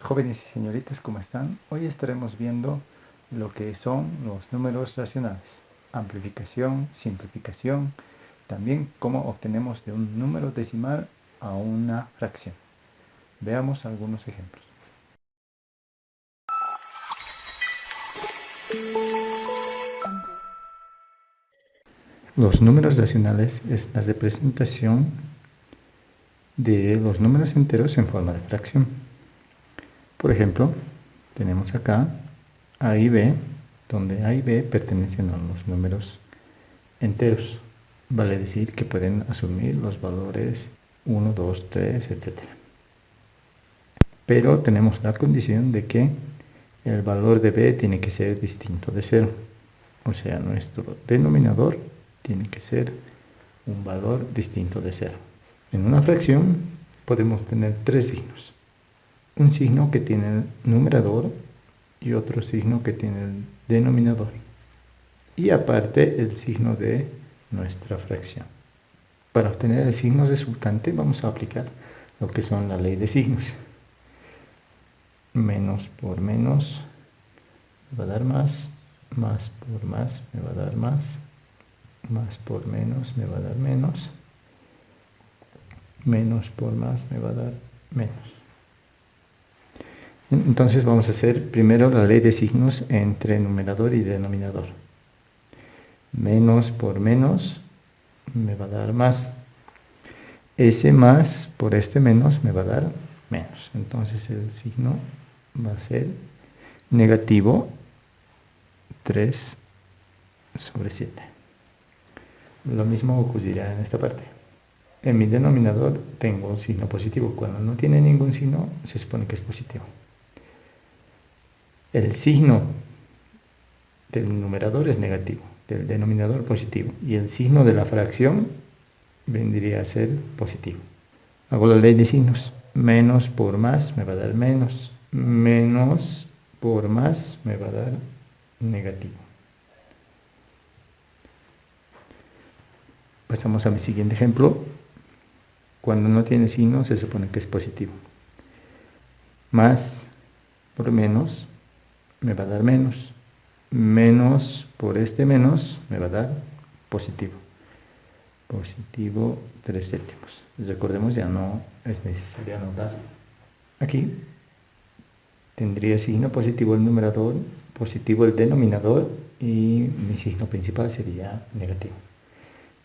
Jóvenes y señoritas, ¿cómo están? Hoy estaremos viendo lo que son los números racionales, amplificación, simplificación, también cómo obtenemos de un número decimal a una fracción. Veamos algunos ejemplos. Los números racionales es la representación de los números enteros en forma de fracción. Por ejemplo, tenemos acá A y B, donde A y B pertenecen a los números enteros. Vale decir que pueden asumir los valores 1, 2, 3, etc. Pero tenemos la condición de que el valor de B tiene que ser distinto de 0. O sea, nuestro denominador tiene que ser un valor distinto de 0. En una fracción podemos tener tres signos. Un signo que tiene el numerador y otro signo que tiene el denominador. Y aparte el signo de nuestra fracción. Para obtener el signo resultante vamos a aplicar lo que son la ley de signos. Menos por menos me va a dar más por más me va a dar más por menos me va a dar menos por más me va a dar menos. Entonces vamos a hacer primero la ley de signos entre numerador y denominador. Menos por menos me va a dar más. Ese más por este menos me va a dar menos. Entonces el signo va a ser negativo 3 sobre 7. Lo mismo ocurrirá en esta parte. En mi denominador tengo un signo positivo. Cuando no tiene ningún signo, se supone que es positivo. El signo del numerador es negativo, del denominador positivo. Y el signo de la fracción vendría a ser positivo. Hago la ley de signos. Menos por más me va a dar menos. Menos por más me va a dar negativo. Pasamos a mi siguiente ejemplo. Cuando no tiene signo se supone que es positivo. Más por menos me va a dar menos. Menos por este menos me va a dar positivo. Positivo 3 séptimos. Recordemos, ya no es necesario anotar. Aquí tendría signo positivo el numerador, positivo el denominador y mi signo principal sería negativo.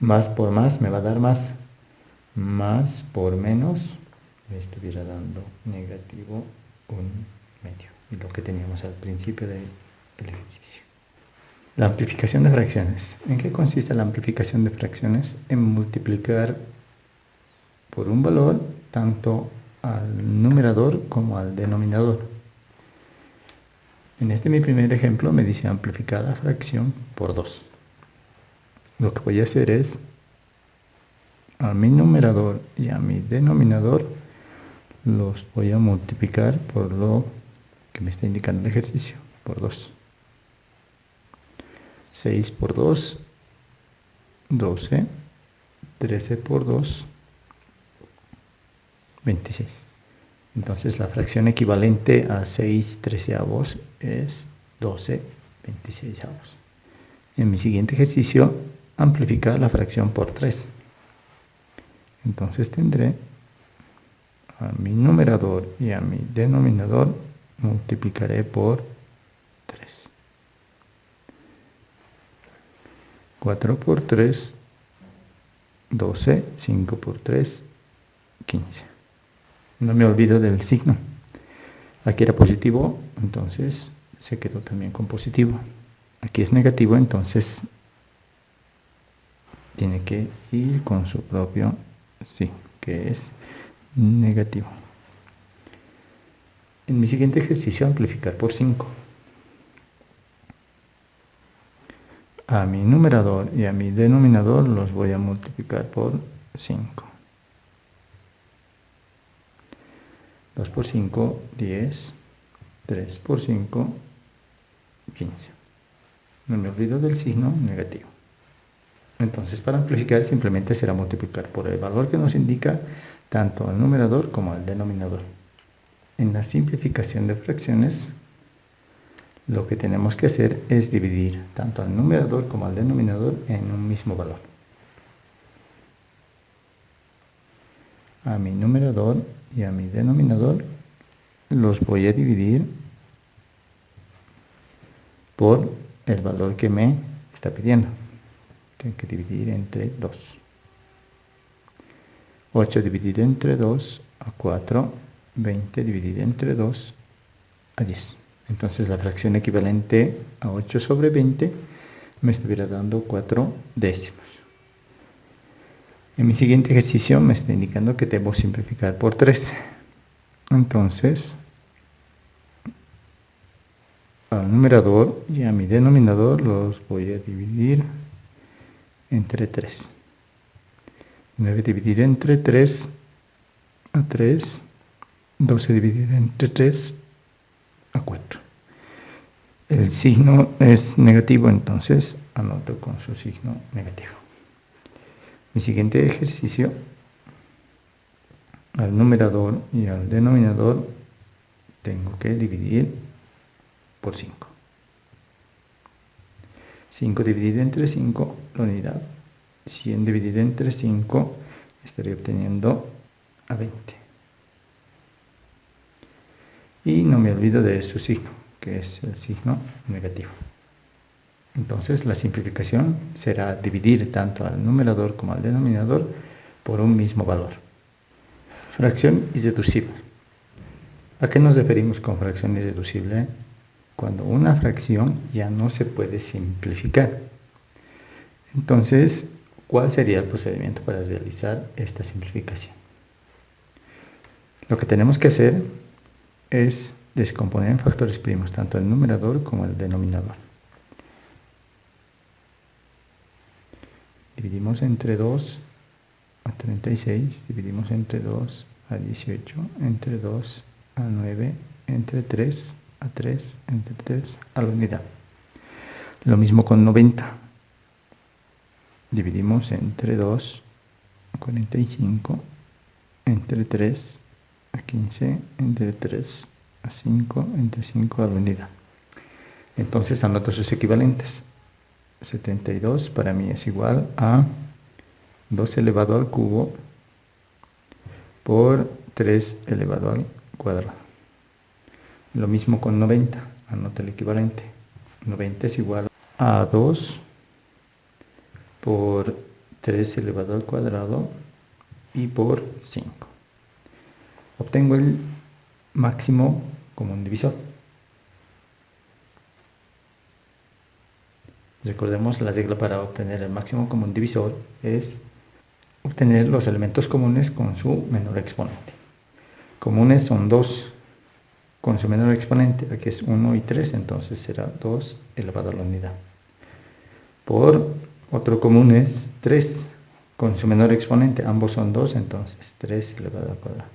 Más por más me va a dar más. Más por menos me estuviera dando negativo 1/2. Y lo que teníamos al principio del ejercicio. La amplificación de fracciones. ¿En qué consiste la amplificación de fracciones? En multiplicar por un valor tanto al numerador como al denominador. En este mi primer ejemplo me dice amplificar la fracción por 2. Lo que voy a hacer es a mi numerador y a mi denominador los voy a multiplicar por lo que me está indicando el ejercicio, por 2. 6 por 2, 12. 13 por 2, 26. Entonces la fracción equivalente a 6 treceavos es 12 26avos. En mi siguiente ejercicio, amplificar la fracción por 3. Entonces tendré a mi numerador y a mi denominador multiplicaré por 3. 4 por 3, 12, 5 por 3, 15. No me olvido del signo. Aquí era positivo, entonces se quedó también con positivo. Aquí es negativo, entonces tiene que ir con su propio signo, que es negativo. En mi siguiente ejercicio, amplificar por 5. A mi numerador y a mi denominador los voy a multiplicar por 5. 2 por 5, 10. 3 por 5, 15. No me olvido del signo negativo. Entonces, para amplificar simplemente será multiplicar por el valor que nos indica tanto al numerador como al denominador. En la simplificación de fracciones, lo que tenemos que hacer es dividir tanto al numerador como al denominador en un mismo valor. A mi numerador y a mi denominador los voy a dividir por el valor que me está pidiendo. Tengo que dividir entre 2. 8 dividido entre 2 a 4, 20 dividido entre 2 a 10. Entonces la fracción equivalente a 8 sobre 20 me estuviera dando 4 décimos. En mi siguiente ejercicio me está indicando que debo simplificar por 3. Entonces, al numerador y a mi denominador los voy a dividir entre 3. 9 dividido entre 3 a 3, 12 dividido entre 3 a 4. El signo es negativo, entonces anoto con su signo negativo. Mi siguiente ejercicio, al numerador y al denominador tengo que dividir por 5. 5 dividido entre 5, la unidad. 100 dividido entre 5, estaría obteniendo a 20. Y no me olvido de su signo, que es el signo negativo. Entonces la simplificación será dividir tanto al numerador como al denominador por un mismo valor. Fracción irreducible. ¿A qué nos referimos con fracción irreducible? Cuando una fracción ya no se puede simplificar. Entonces, ¿cuál sería el procedimiento para realizar esta simplificación? Lo que tenemos que hacer es descomponer en factores primos tanto el numerador como el denominador. Dividimos entre 2 a 36, dividimos entre 2 a 18, entre 2 a 9, entre 3 a 3, entre 3 a la unidad. Lo mismo con 90. Dividimos entre 2 a 45, entre 3 a 15, entre 3 a 5, entre 5 a la unidad. Entonces anoto sus equivalentes. 72 para mí es igual a 2 elevado al cubo por 3 elevado al cuadrado. Lo mismo con 90, anoto el equivalente. 90 es igual a 2 por 3 elevado al cuadrado y por 5. Obtengo el máximo común divisor. Recordemos la regla para obtener el máximo común divisor es obtener los elementos comunes con su menor exponente. Comunes son 2 con su menor exponente, aquí es 1 y 3, entonces será 2 elevado a la unidad. Por otro común es 3 con su menor exponente, ambos son 2, entonces 3 elevado al cuadrado.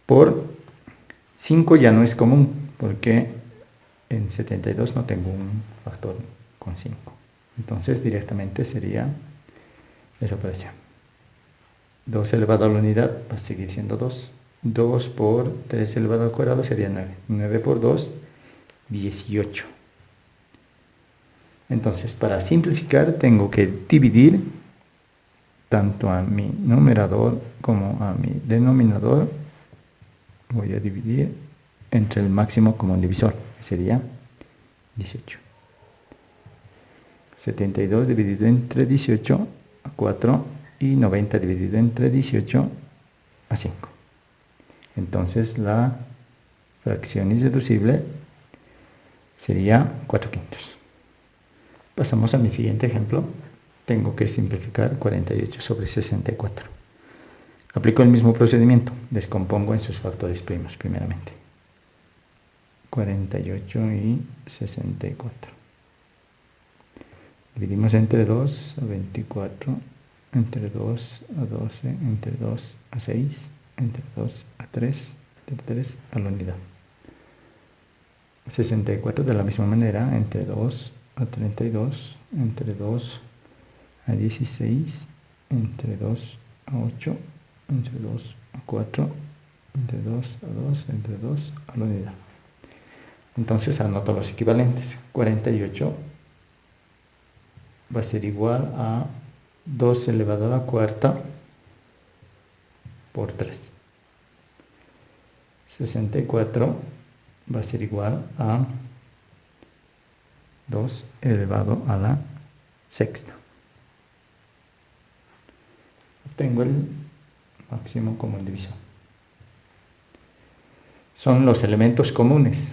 Por 5 ya no es común, porque en 72 no tengo un factor con 5. Entonces directamente sería esa operación. 2 elevado a la unidad va a seguir siendo 2. 2 por 3 elevado al cuadrado sería 9. 9 por 2, 18. Entonces, para simplificar, tengo que dividir tanto a mi numerador como a mi denominador. Voy a dividir entre el máximo común divisor, que sería 18. 72 dividido entre 18 a 4 y 90 dividido entre 18 a 5. Entonces la fracción irreducible sería 4/5. Pasamos a mi siguiente ejemplo. Tengo que simplificar 48 sobre 64. Aplico el mismo procedimiento. Descompongo en sus factores primos primeramente. 48 y 64. Dividimos entre 2 a 24, entre 2 a 12, entre 2 a 6, entre 2 a 3, entre 3 a la unidad. 64 de la misma manera, entre 2 a 32, entre 2 a 16, entre 2 a 8, entre 2 a 4, entre 2 a 2, entre 2 a la unidad. Entonces anoto los equivalentes. 48 va a ser igual a 2 elevado a la cuarta por 3. 64 va a ser igual a 2 elevado a la sexta. Obtengo el máximo común divisor. Son los elementos comunes.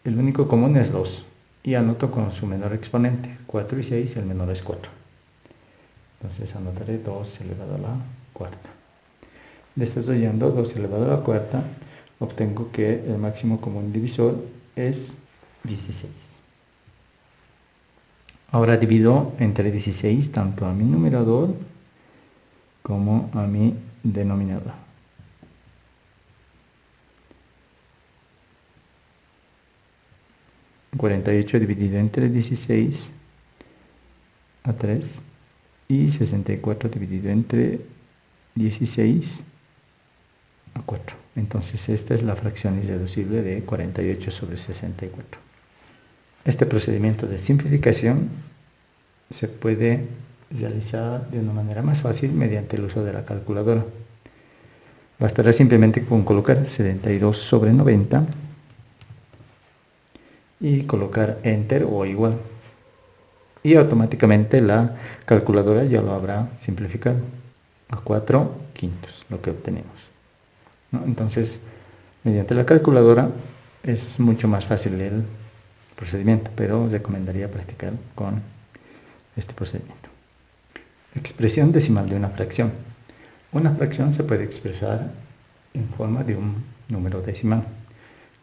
El único común es 2. Y anoto con su menor exponente. 4 y 6, el menor es 4. Entonces anotaré 2 elevado a la cuarta. Desarrollando 2 elevado a la cuarta, obtengo que el máximo común divisor es 16. Ahora divido entre 16 tanto a mi numerador como a mi denominador. $48 dividido entre 16 a 3 y 64 dividido entre 16 a 4. Entonces esta es la fracción irreducible de 48 sobre 64. Este procedimiento de simplificación se puede realizar de una manera más fácil mediante el uso de la calculadora. Bastará simplemente con colocar 72 sobre 90 y colocar Enter o igual. Y automáticamente la calculadora ya lo habrá simplificado a 4/5, lo que obtenemos, ¿no? Entonces, mediante la calculadora es mucho más fácil el procedimiento, pero os recomendaría practicar con este procedimiento. Expresión decimal de una fracción. Una fracción se puede expresar en forma de un número decimal.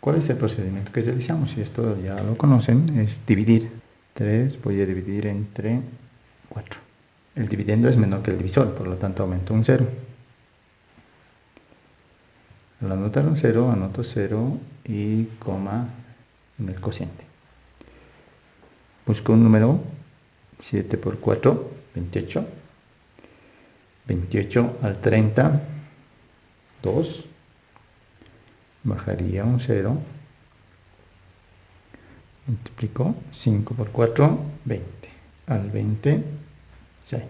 ¿Cuál es el procedimiento que realizamos? Y esto ya lo conocen, es dividir. 3 voy a dividir entre 4. El dividendo es menor que el divisor, por lo tanto aumento un 0. Al anotar un 0, anoto 0 y coma en el cociente. Busco un número. 7 por 4, 28. 28 al 30, 2. Bajaría un 0. Multiplico 5 por 4, 20. Al 20, 6.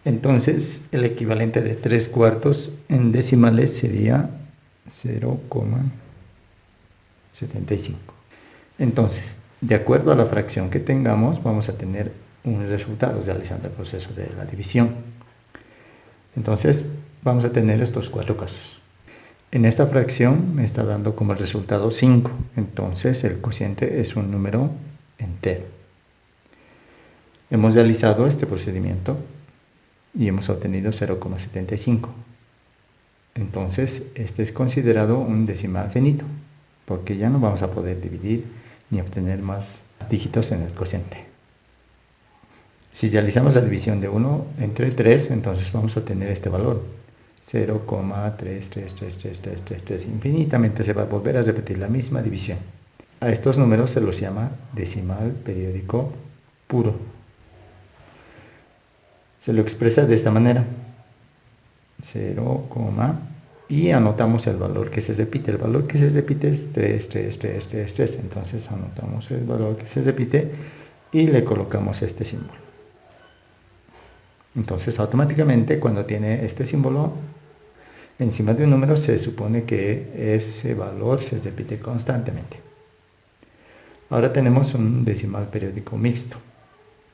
Entonces, el equivalente de 3/4 en decimales sería 0,75. Entonces, de acuerdo a la fracción que tengamos, vamos a tener unos resultados realizando el proceso de la división. Entonces, vamos a tener estos 4 casos. En esta fracción me está dando como resultado 5, entonces el cociente es un número entero. Hemos realizado este procedimiento y hemos obtenido 0,75. Entonces, este es considerado un decimal finito, porque ya no vamos a poder dividir ni obtener más dígitos en el cociente. Si realizamos la división de 1 entre 3, entonces vamos a obtener este valor. 0,3333333. Infinitamente se va a volver a repetir la misma división. A estos números se los llama decimal periódico puro. Se lo expresa de esta manera. 0, y anotamos el valor que se repite. El valor que se repite es 3. Entonces anotamos el valor que se repite y le colocamos este símbolo. Entonces automáticamente cuando tiene este símbolo encima de un número se supone que ese valor se repite constantemente. Ahora tenemos un decimal periódico mixto.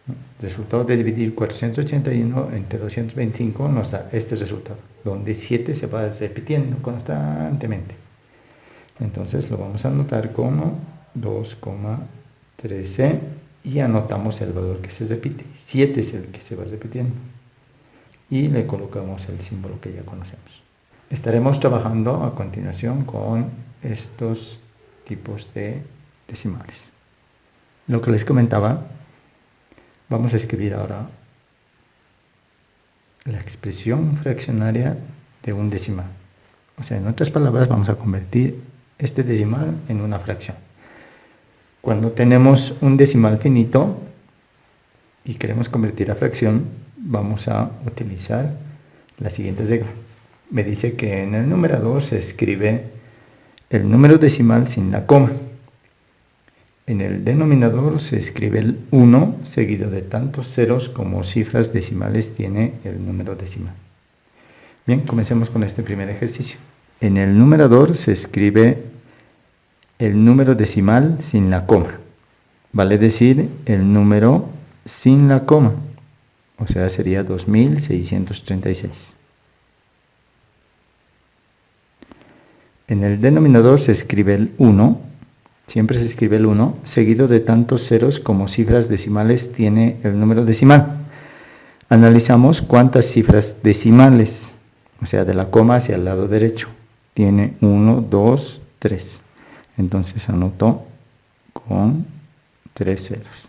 El resultado de dividir 481 entre 225 nos da este resultado, donde 7 se va repitiendo constantemente. Entonces lo vamos a anotar como 2,13 y anotamos el valor que se repite. 7 es el que se va repitiendo. Y le colocamos el símbolo que ya conocemos. Estaremos trabajando a continuación con estos tipos de decimales. Lo que les comentaba, vamos a escribir ahora la expresión fraccionaria de un decimal. O sea, en otras palabras, vamos a convertir este decimal en una fracción. Cuando tenemos un decimal finito y queremos convertir a fracción, vamos a utilizar la siguiente regla. me dice que en el numerador se escribe el número decimal sin la coma. En el denominador se escribe el 1 seguido de tantos ceros como cifras decimales tiene el número decimal. Bien, comencemos con este primer ejercicio. En el numerador se escribe el número decimal sin la coma. Vale decir el número sin la coma. O sea, sería 2636. En el denominador se escribe el 1, siempre se escribe el 1, seguido de tantos ceros como cifras decimales tiene el número decimal. Analizamos cuántas cifras decimales, o sea, de la coma hacia el lado derecho. Tiene 1, 2, 3. Entonces anoto con 3 ceros.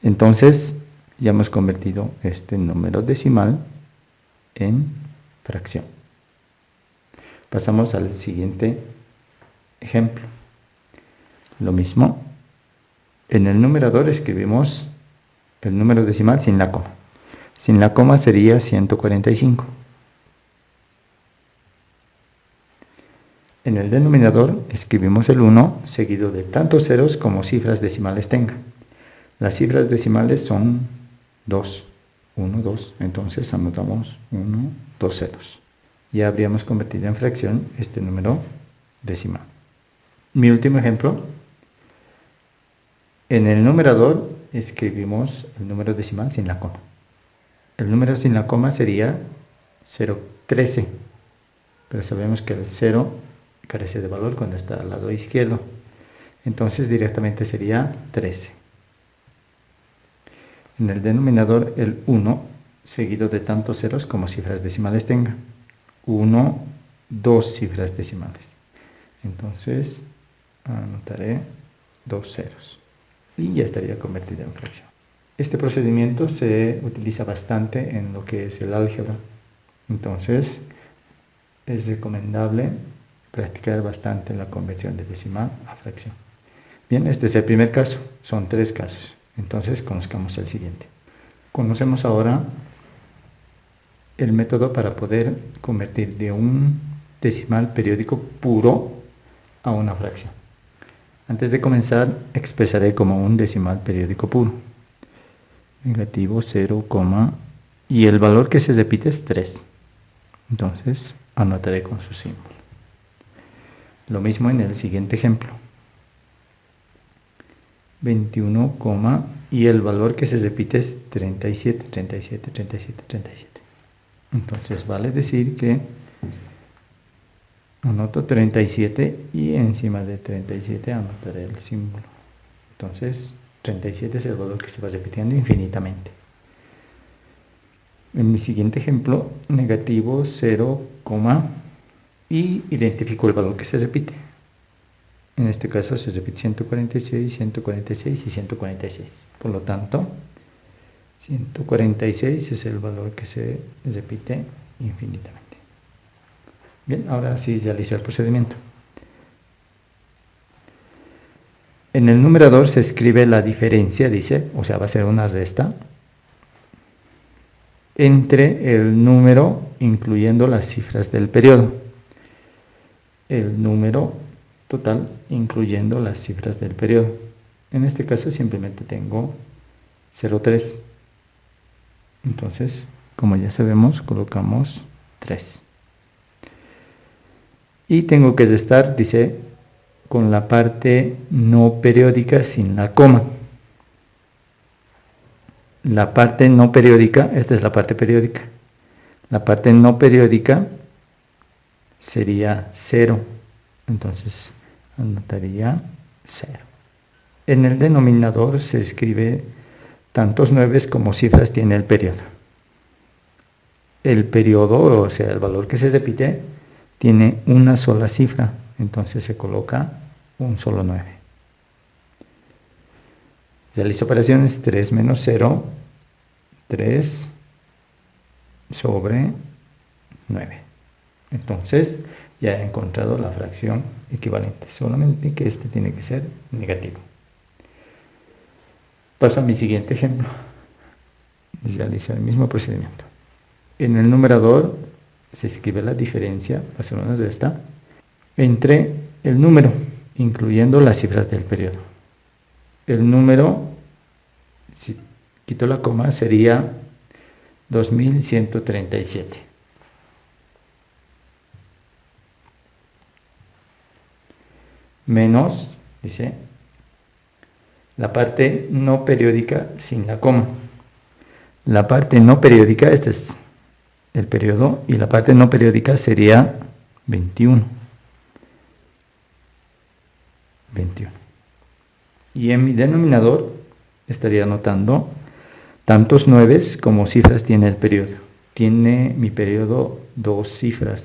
Entonces, ya hemos convertido este número decimal en fracción. Pasamos al siguiente ejemplo. Lo mismo. En el numerador escribimos el número decimal sin la coma. Sin la coma sería 145. En el denominador escribimos el 1 seguido de tantos ceros como cifras decimales tenga. Las cifras decimales son 2, 1, 2. Entonces anotamos 1, 2 ceros. Ya habríamos convertido en fracción este número decimal. Mi último ejemplo. En el numerador escribimos el número decimal sin la coma. El número sin la coma sería 0,13. Pero sabemos que el 0 carece de valor cuando está al lado izquierdo. Entonces directamente sería 13. En el denominador el 1 seguido de tantos ceros como cifras decimales tenga. 1, 2 cifras decimales. Entonces anotaré 2 ceros. Y ya estaría convertido en fracción. Este procedimiento se utiliza bastante en lo que es el álgebra. Entonces es recomendable practicar bastante la conversión de decimal a fracción. Bien, este es el primer caso. Son 3 casos. Entonces conozcamos el siguiente. Conocemos ahora el método para poder convertir de un decimal periódico puro a una fracción. Antes de comenzar, expresaré como un decimal periódico puro. Negativo 0, y el valor que se repite es 3. Entonces, anotaré con su símbolo. Lo mismo en el siguiente ejemplo. 21, y el valor que se repite es 37, 37, 37, 37. Entonces vale decir que anoto 37 y encima de 37 anotaré el símbolo. Entonces 37 es el valor que se va repitiendo infinitamente. En mi siguiente ejemplo, negativo 0, y identifico el valor que se repite. En este caso se repite 146, 146 y 146. Por lo tanto, 146 es el valor que se repite infinitamente. Bien, ahora sí realizo el procedimiento. En el numerador se escribe la diferencia, dice, o sea, va a ser una resta, entre el número incluyendo las cifras del periodo. El número total incluyendo las cifras del periodo. En este caso simplemente tengo 0,3. Entonces, como ya sabemos, colocamos 3. Y tengo que restar, dice, con la parte no periódica sin la coma. La parte no periódica, esta es la parte periódica. La parte no periódica sería 0. Entonces, anotaría 0. En el denominador se escribe tantos 9 como cifras tiene el periodo. El periodo, o sea, el valor que se repite, tiene una sola cifra. Entonces se coloca un solo 9. Realizo operaciones 3 menos 0, 3 sobre 9. Entonces ya he encontrado la fracción equivalente, solamente que este tiene que ser negativo. Paso a mi siguiente ejemplo. Realizo el mismo procedimiento. En el numerador se escribe la diferencia, va a ser una de esta, entre el número, incluyendo las cifras del periodo. El número, si quito la coma, sería 2137. Menos, dice, la parte no periódica sin la coma. La parte no periódica, este es el periodo, y la parte no periódica sería 21. Y en mi denominador estaría anotando tantos 9 como cifras tiene el periodo. Tiene mi periodo 2 cifras.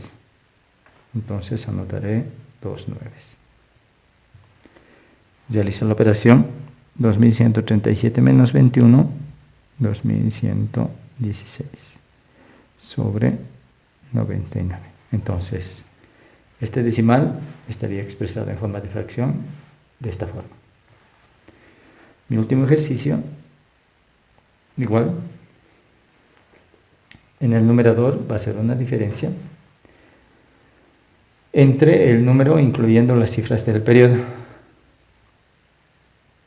Entonces anotaré 2 9. Realizo la operación. 2137 menos 21, 2116 sobre 99. Entonces, este decimal estaría expresado en forma de fracción de esta forma. Mi último ejercicio, igual, en el numerador va a ser una diferencia entre el número incluyendo las cifras del periodo.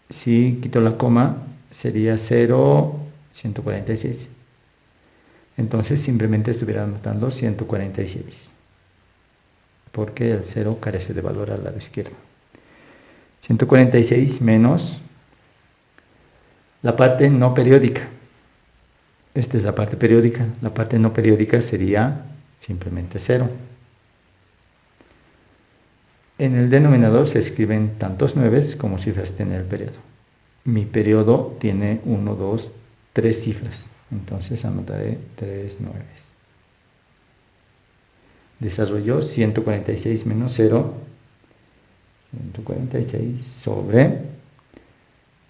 Si quito la coma, sería 0, 146. Entonces simplemente estuviera anotando 146, porque el 0 carece de valor al lado izquierdo. 146 menos la parte no periódica. Esta es la parte periódica. La parte no periódica sería simplemente 0. En el denominador se escriben tantos 9 como cifras tiene el periodo. Mi periodo tiene 1, 2, 3 cifras. Entonces anotaré 3 9. Desarrollo 146 menos 0. 146 sobre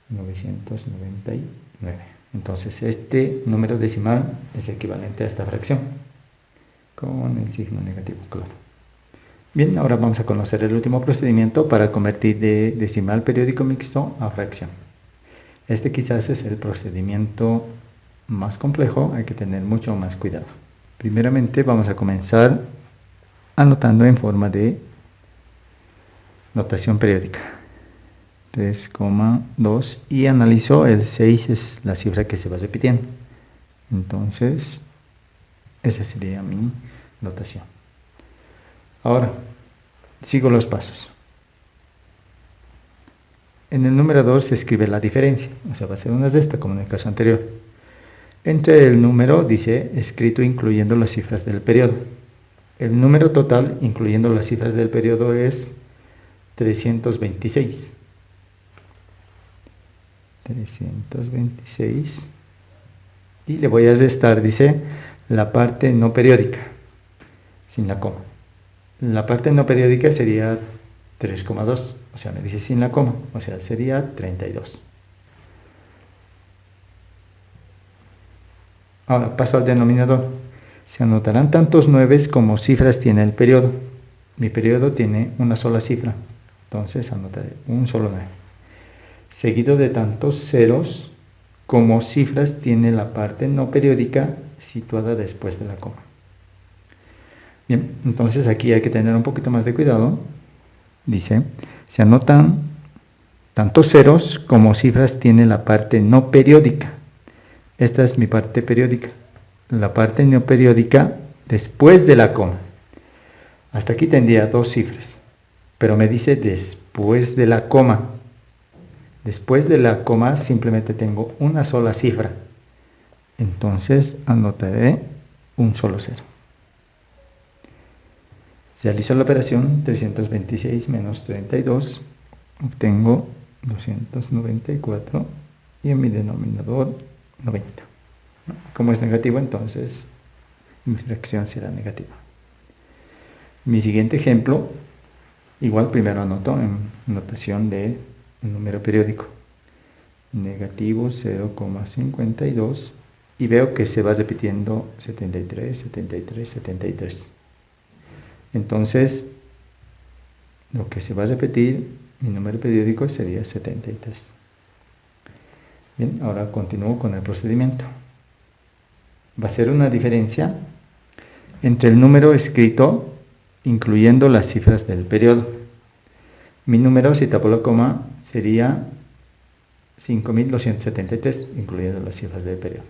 999. Entonces este número decimal es equivalente a esta fracción, con el signo negativo, claro. Bien, ahora vamos a conocer el último procedimiento para convertir de decimal periódico mixto a fracción. Este quizás es el procedimiento más complejo, hay que tener mucho más cuidado. Primeramente vamos a comenzar anotando en forma de notación periódica. 3,2 y analizo el 6 es la cifra que se va repitiendo. Entonces, esa sería mi notación. Ahora, sigo los pasos. En el numerador se escribe la diferencia, o sea, va a ser una de estas como en el caso anterior. Entre el número dice escrito incluyendo las cifras del periodo. El número total, incluyendo las cifras del periodo, es 326. 326. Y le voy a restar, dice, la parte no periódica, sin la coma. La parte no periódica sería 3,2, o sea, me dice sin la coma, o sea, sería 32. Ahora paso al denominador. Se anotarán tantos 9 como cifras tiene el periodo. Mi periodo tiene una sola cifra, entonces anotaré un solo 9. Seguido de tantos ceros como cifras tiene la parte no periódica situada después de la coma. Bien, entonces aquí hay que tener un poquito más de cuidado. Dice, se anotan tantos ceros como cifras tiene la parte no periódica. Esta es mi parte periódica. La parte no periódica después de la coma. Hasta aquí tendría 2 cifras, pero me dice después de la coma. Después de la coma simplemente tengo una sola cifra. Entonces anotaré un solo cero. Realizo la operación 326 menos 32. Obtengo 294 y en mi denominador 90. Como es negativo, entonces mi fracción será negativa. Mi siguiente ejemplo, igual primero anoto en notación de número periódico. Negativo 0,52 y veo que se va repitiendo 73, 73, 73. Entonces, lo que se va a repetir, mi número periódico sería 73. Bien, ahora continúo con el procedimiento. Va a ser una diferencia entre el número escrito, incluyendo las cifras del periodo. Mi número, si tapo la coma, sería 5.273, incluyendo las cifras del periodo.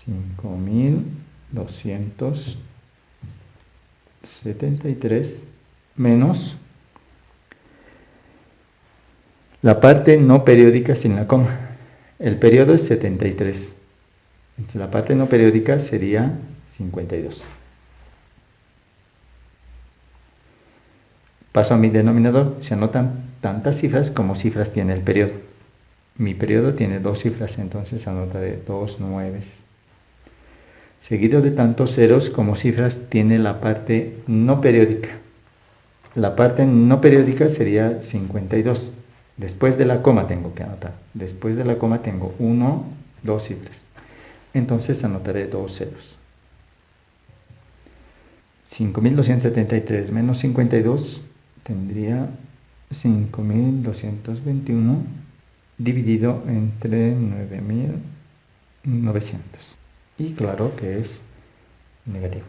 5.273 menos la parte no periódica sin la coma. El periodo es 73. Entonces la parte no periódica sería 52. Paso a mi denominador. Se anotan tantas cifras como cifras tiene el periodo. Mi periodo tiene 2 cifras, entonces anotaré 2 nueves. Seguido de tantos ceros como cifras tiene la parte no periódica. La parte no periódica sería 52. Después de la coma tengo que anotar. Después de la coma tengo 1, 2 cifras. Entonces anotaré 2 ceros. 5.273 menos 52 tendría 5.221 dividido entre 9.900. Y claro que es negativo.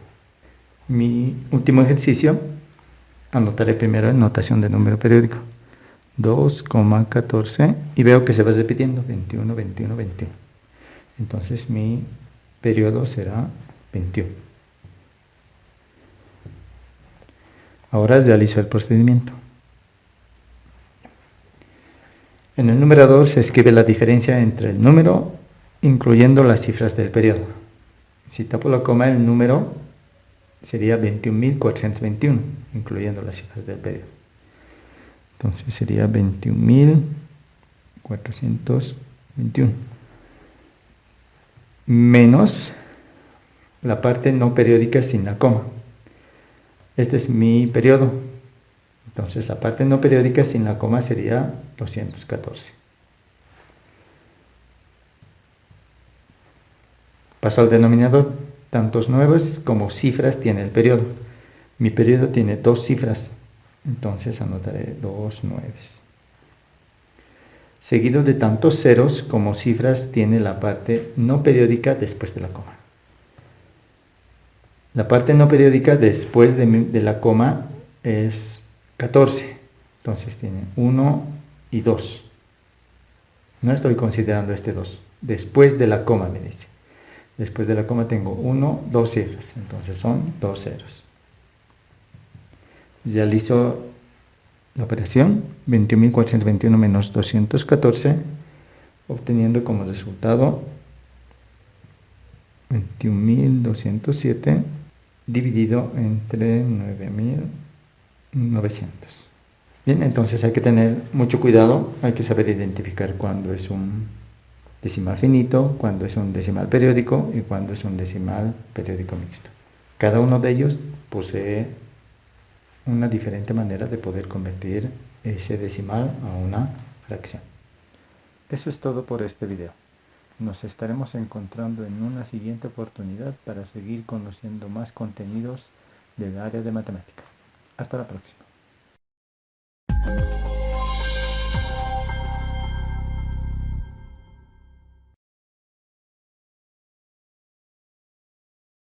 Mi último ejercicio, anotaré primero en notación de número periódico. 2,14 y veo que se va repitiendo 21, 21, 21. Entonces mi periodo será 21. Ahora realizo el procedimiento. En el numerador se escribe la diferencia entre el número incluyendo las cifras del periodo. Si tapo la coma, el número sería 21.421, incluyendo las cifras del periodo. Entonces sería 21.421 menos la parte no periódica sin la coma. Este es mi periodo. Entonces la parte no periódica sin la coma sería 214. Paso al denominador. Tantos nuevos como cifras tiene el periodo. Mi periodo tiene 2 cifras. Entonces anotaré 2 nueves. Seguido de tantos ceros como cifras tiene la parte no periódica después de la coma. La parte no periódica después de la coma es 14. Entonces tiene 1 y 2. No estoy considerando este 2. Después de la coma me dice. Después de la coma tengo 1, 2 cifras. Entonces son 2 ceros. Realizo la operación 21.421 menos 214, obteniendo como resultado 21.207 dividido entre 9.900. Bien, entonces hay que tener mucho cuidado, hay que saber identificar cuándo es un decimal finito, cuándo es un decimal periódico y cuándo es un decimal periódico mixto. Cada uno de ellos posee una diferente manera de poder convertir ese decimal a una fracción. Eso es todo por este video. Nos estaremos encontrando en una siguiente oportunidad para seguir conociendo más contenidos del área de matemática. Hasta la próxima.